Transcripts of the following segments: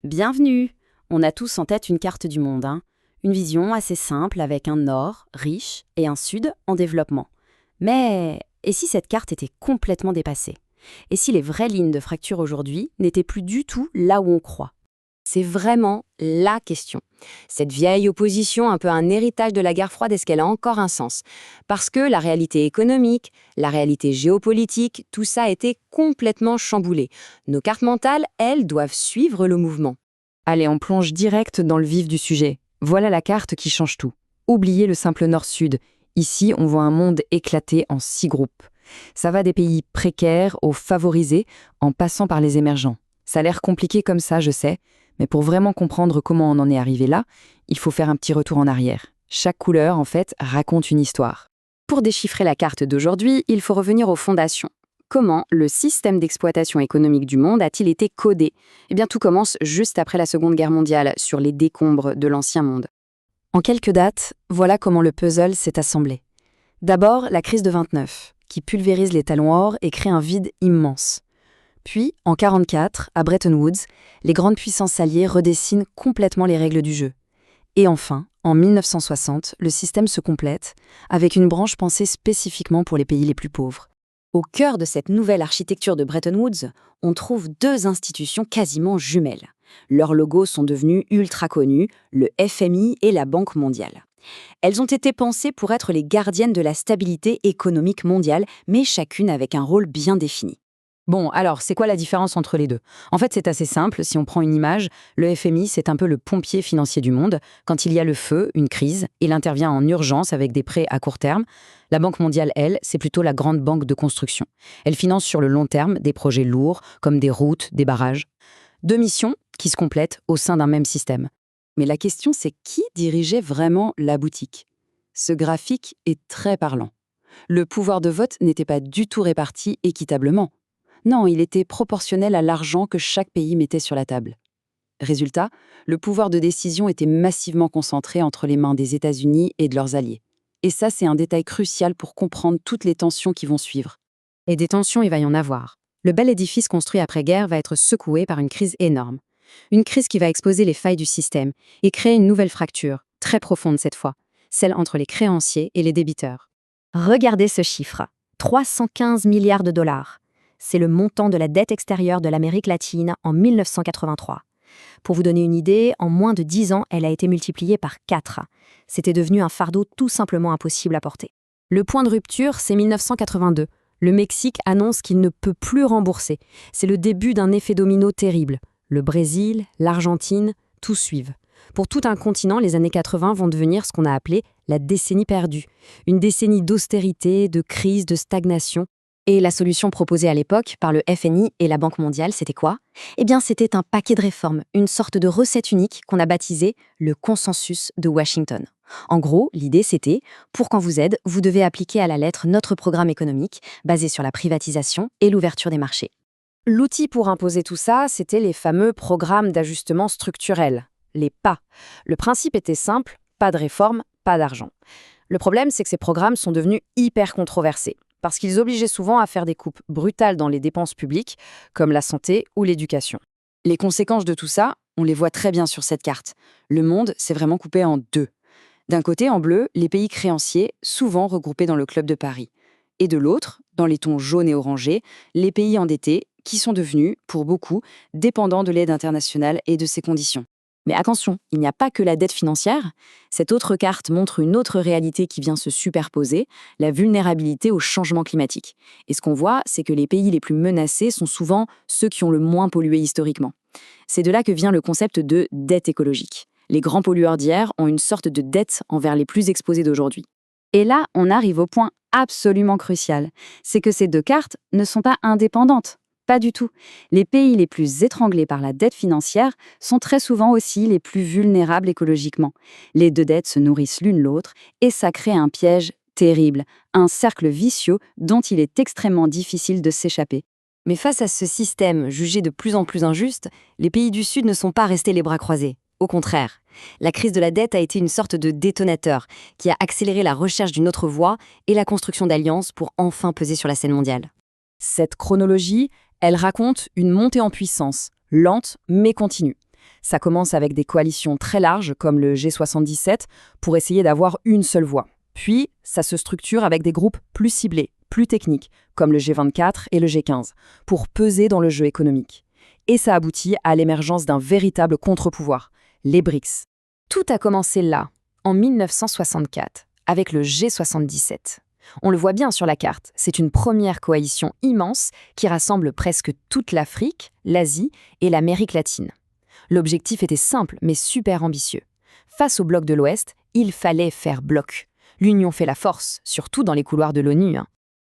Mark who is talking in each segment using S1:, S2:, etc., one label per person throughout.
S1: Bienvenue! On a tous en tête une carte du monde, hein. Une vision assez simple avec un nord riche et un sud en développement. Mais et si cette carte était complètement dépassée? Et si les vraies lignes de fracture aujourd'hui n'étaient plus du tout là où on croit?
S2: C'est vraiment la question. Cette vieille opposition, un peu un héritage de la guerre froide, est-ce qu'elle a encore un sens? Parce que la réalité économique, la réalité géopolitique, tout ça a été complètement chamboulé. Nos cartes mentales, elles, doivent suivre le mouvement.
S3: Allez, on plonge direct dans le vif du sujet. Voilà la carte qui change tout. Oubliez le simple nord-sud. Ici, on voit un monde éclaté en 6 groupes. Ça va des pays précaires aux favorisés, en passant par les émergents. Ça a l'air compliqué comme ça, je sais, mais pour vraiment comprendre comment on en est arrivé là, il faut faire un petit retour en arrière. Chaque couleur, en fait, raconte une histoire.
S1: Pour déchiffrer la carte d'aujourd'hui, il faut revenir aux fondations. Comment le système d'exploitation économique du monde a-t-il été codé? Eh bien, tout commence juste après la Seconde Guerre mondiale, sur les décombres de l'Ancien Monde.
S3: En quelques dates, voilà comment le puzzle s'est assemblé. D'abord, la crise de 29, qui pulvérise les talons or et crée un vide immense. Puis, en 1944, à Bretton Woods, les grandes puissances alliées redessinent complètement les règles du jeu. Et enfin, en 1960, le système se complète, avec une branche pensée spécifiquement pour les pays les plus pauvres.
S2: Au cœur de cette nouvelle architecture de Bretton Woods, on trouve deux institutions quasiment jumelles. Leurs logos sont devenus ultra connus, le FMI et la Banque mondiale. Elles ont été pensées pour être les gardiennes de la stabilité économique mondiale, mais chacune avec un rôle bien défini.
S3: Bon, alors, c'est quoi la différence entre les deux? En fait, c'est assez simple. Si on prend une image, le FMI, c'est un peu le pompier financier du monde. Quand il y a le feu, une crise, il intervient en urgence avec des prêts à court terme. La Banque mondiale, elle, c'est plutôt la grande banque de construction. Elle finance sur le long terme des projets lourds, comme des routes, des barrages. Deux missions qui se complètent au sein d'un même système.
S1: Mais la question, c'est qui dirigeait vraiment la boutique? Ce graphique est très parlant. Le pouvoir de vote n'était pas du tout réparti équitablement. Non, il était proportionnel à l'argent que chaque pays mettait sur la table. Résultat, le pouvoir de décision était massivement concentré entre les mains des États-Unis et de leurs alliés. Et ça, c'est un détail crucial pour comprendre toutes les tensions qui vont suivre.
S2: Et des tensions, il va y en avoir. Le bel édifice construit après-guerre va être secoué par une crise énorme. Une crise qui va exposer les failles du système et créer une nouvelle fracture, très profonde cette fois, celle entre les créanciers et les débiteurs. Regardez ce chiffre, 315 milliards de dollars. C'est le montant de la dette extérieure de l'Amérique latine en 1983. Pour vous donner une idée, en moins de 10 ans, elle a été multipliée par 4. C'était devenu un fardeau tout simplement impossible à porter. Le point de rupture, c'est 1982. Le Mexique annonce qu'il ne peut plus rembourser. C'est le début d'un effet domino terrible. Le Brésil, l'Argentine, tout suivent. Pour tout un continent, les années 80 vont devenir ce qu'on a appelé la décennie perdue. Une décennie d'austérité, de crise, de stagnation. Et la solution proposée à l'époque par le FMI et la Banque mondiale, c'était quoi? Eh bien, c'était un paquet de réformes, une sorte de recette unique qu'on a baptisée le consensus de Washington. En gros, l'idée c'était, pour qu'on vous aide, vous devez appliquer à la lettre notre programme économique, basé sur la privatisation et l'ouverture des marchés.
S3: L'outil pour imposer tout ça, c'était les fameux programmes d'ajustement structurel, les PA. Le principe était simple, pas de réforme, pas d'argent. Le problème, c'est que ces programmes sont devenus hyper controversés, parce qu'ils obligeaient souvent à faire des coupes brutales dans les dépenses publiques, comme la santé ou l'éducation.
S1: Les conséquences de tout ça, on les voit très bien sur cette carte. Le monde s'est vraiment coupé en deux. D'un côté, en bleu, les pays créanciers, souvent regroupés dans le Club de Paris. Et de l'autre, dans les tons jaunes et orangés, les pays endettés, qui sont devenus, pour beaucoup, dépendants de l'aide internationale et de ses conditions. Mais attention, il n'y a pas que la dette financière. Cette autre carte montre une autre réalité qui vient se superposer, la vulnérabilité au changement climatique. Et ce qu'on voit, c'est que les pays les plus menacés sont souvent ceux qui ont le moins pollué historiquement. C'est de là que vient le concept de dette écologique. Les grands pollueurs d'hier ont une sorte de dette envers les plus exposés d'aujourd'hui. Et là, on arrive au point absolument crucial. C'est que ces deux cartes ne sont pas indépendantes. Pas du tout. Les pays les plus étranglés par la dette financière sont très souvent aussi les plus vulnérables écologiquement. Les deux dettes se nourrissent l'une l'autre et ça crée un piège terrible, un cercle vicieux dont il est extrêmement difficile de s'échapper.
S2: Mais face à ce système jugé de plus en plus injuste, les pays du Sud ne sont pas restés les bras croisés. Au contraire, la crise de la dette a été une sorte de détonateur qui a accéléré la recherche d'une autre voie et la construction d'alliances pour enfin peser sur la scène mondiale.
S3: Cette chronologie, elle raconte une montée en puissance, lente mais continue. Ça commence avec des coalitions très larges, comme le G77, pour essayer d'avoir une seule voix. Puis, ça se structure avec des groupes plus ciblés, plus techniques, comme le G24 et le G15, pour peser dans le jeu économique. Et ça aboutit à l'émergence d'un véritable contre-pouvoir, les BRICS.
S2: Tout a commencé là, en 1964, avec le G77. On le voit bien sur la carte, c'est une première coalition immense qui rassemble presque toute l'Afrique, l'Asie et l'Amérique latine. L'objectif était simple mais super ambitieux. Face au bloc de l'Ouest, il fallait faire bloc. L'union fait la force, surtout dans les couloirs de l'ONU.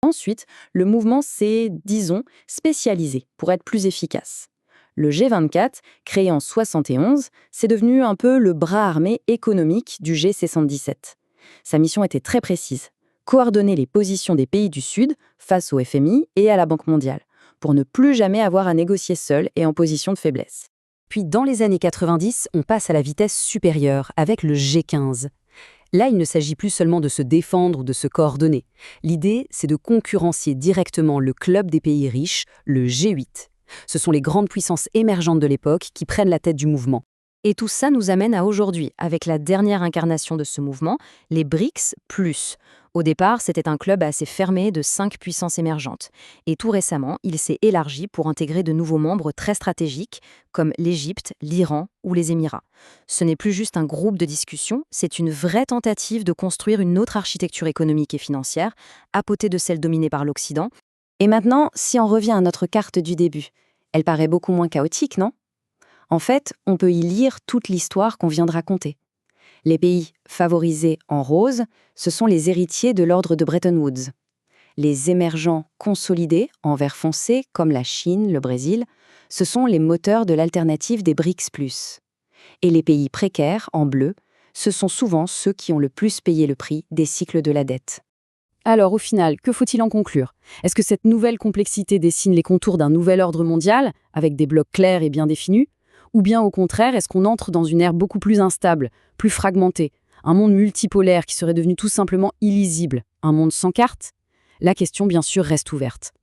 S1: Ensuite, le mouvement s'est, disons, spécialisé pour être plus efficace. Le G24, créé en 71, c'est devenu un peu le bras armé économique du G77. Sa mission était très précise: coordonner les positions des pays du Sud face au FMI et à la Banque mondiale, pour ne plus jamais avoir à négocier seul et en position de faiblesse.
S2: Puis dans les années 90, on passe à la vitesse supérieure avec le G15. Là, il ne s'agit plus seulement de se défendre ou de se coordonner. L'idée, c'est de concurrencer directement le club des pays riches, le G8. Ce sont les grandes puissances émergentes de l'époque qui prennent la tête du mouvement. Et tout ça nous amène à aujourd'hui, avec la dernière incarnation de ce mouvement, les BRICS+. Au départ, c'était un club assez fermé de 5 puissances émergentes. Et tout récemment, il s'est élargi pour intégrer de nouveaux membres très stratégiques, comme l'Égypte, l'Iran ou les Émirats. Ce n'est plus juste un groupe de discussion, c'est une vraie tentative de construire une autre architecture économique et financière, à côté de celle dominée par l'Occident.
S1: Et maintenant, si on revient à notre carte du début, elle paraît beaucoup moins chaotique, non ? En fait, on peut y lire toute l'histoire qu'on vient de raconter. Les pays favorisés en rose, ce sont les héritiers de l'ordre de Bretton Woods. Les émergents consolidés en vert foncé, comme la Chine, le Brésil, ce sont les moteurs de l'alternative des BRICS+. Et les pays précaires, en bleu, ce sont souvent ceux qui ont le plus payé le prix des cycles de la dette.
S2: Alors au final, que faut-il en conclure ? Est-ce que cette nouvelle complexité dessine les contours d'un nouvel ordre mondial, avec des blocs clairs et bien définis ? Ou bien au contraire, est-ce qu'on entre dans une ère beaucoup plus instable, plus fragmentée, un monde multipolaire qui serait devenu tout simplement illisible, un monde sans carte ? La question bien sûr reste ouverte.